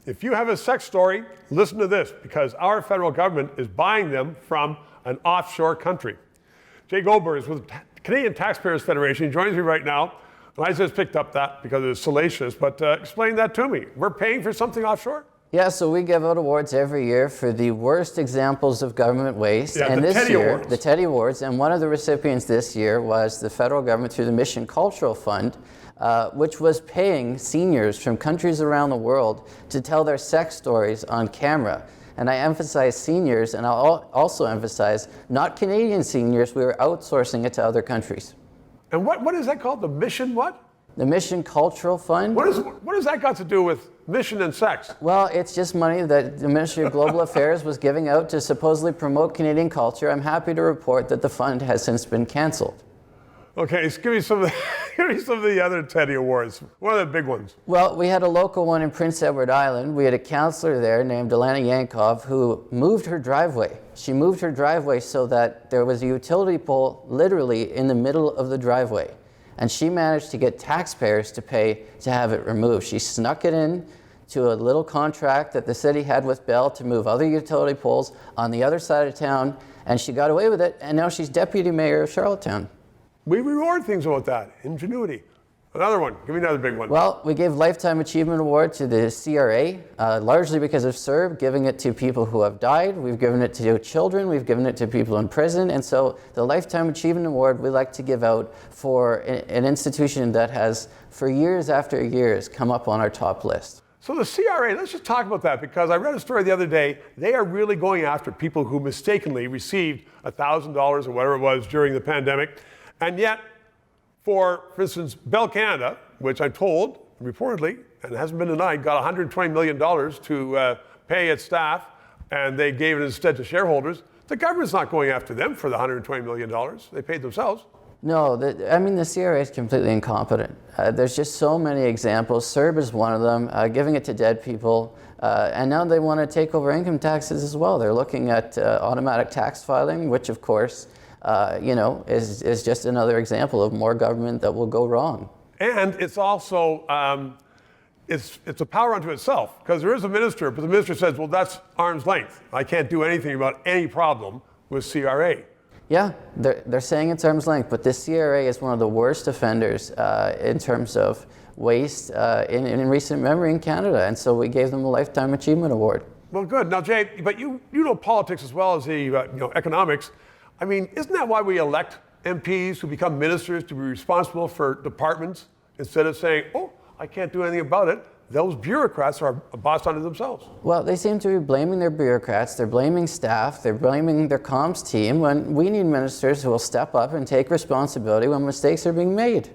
If you have a sex story, listen to this, because our federal government is buying them from an offshore country. Jay Goldberg is with the Canadian Taxpayers Federation. He joins me right now. And I just picked up that because it's salacious, but explain that to me. We're paying for something offshore? Yeah, so we give out awards every year for the worst examples of government waste. Yeah, and the this Teddy year, Awards. the Teddy Awards, and one of the recipients this year was the federal government through the Mission Cultural Fund, which was paying seniors from countries around the world to tell their sex stories on camera. And I emphasize seniors, and I'll also emphasize not Canadian seniors. We were outsourcing it to other countries. And what is that called? The Mission what? The Mission Cultural Fund. What has that got to do with mission and sex? Well, it's just money that the Ministry of Global Affairs was giving out to supposedly promote Canadian culture. I'm happy to report that the fund has since been canceled. Okay, so give me some of the other Teddy Awards. What are the big ones? Well, we had a local one in Prince Edward Island. We had a counselor there named Alana Yankov who moved her driveway. She moved her driveway so that there was a utility pole literally in the middle of the driveway. And she managed to get taxpayers to pay to have it removed. She snuck it in to a little contract that the city had with Bell to move other utility poles on the other side of town, and she got away with it, and now she's deputy mayor of Charlottetown. We reward things about that. Ingenuity. Another one. Give me another big one. Well, we gave Lifetime Achievement Award to the CRA, largely because of CERB, giving it to people who have died. We've given it to children. We've given it to people in prison. And so the Lifetime Achievement Award we like to give out for an institution that has, for years after years, come up on our top list. So the CRA, let's just talk about that, because I read a story the other day. They are really going after people who mistakenly received $1,000 or whatever it was during the pandemic. And yet, for instance, Bell Canada, which I'm told, reportedly, and it hasn't been denied, got $120 million to pay its staff, and they gave it instead to shareholders. The government's not going after them for the $120 million. They paid themselves. No, the CRA is completely incompetent. There's just so many examples. CERB is one of them, giving it to dead people. And now they want to take over income taxes as well. They're looking at automatic tax filing, which of course, is just another example of more government that will go wrong. And it's also, it's a power unto itself, because there is a minister, but the minister says, well, that's arm's length. I can't do anything about any problem with CRA. Yeah, they're saying it's arm's length, but this CRA is one of the worst offenders in terms of waste in recent memory in Canada, and so we gave them a Lifetime Achievement Award. Well, good. Now, Jay, but you know politics as well as the economics. I mean, isn't that why we elect MPs who become ministers to be responsible for departments instead of saying, oh, I can't do anything about it? Those bureaucrats are a boss unto themselves. Well, they seem to be blaming their bureaucrats, they're blaming staff, they're blaming their comms team, when we need ministers who will step up and take responsibility when mistakes are being made.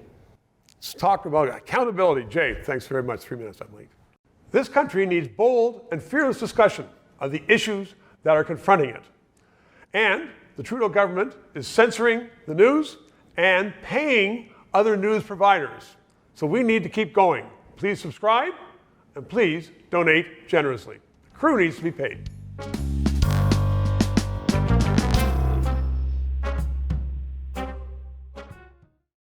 Let's talk about accountability. Jay, thanks very much. 3 minutes, I'm late. This country needs bold and fearless discussion of the issues that are confronting it. And the Trudeau government is censoring the news and paying other news providers. So we need to keep going. Please subscribe and please donate generously. The crew needs to be paid.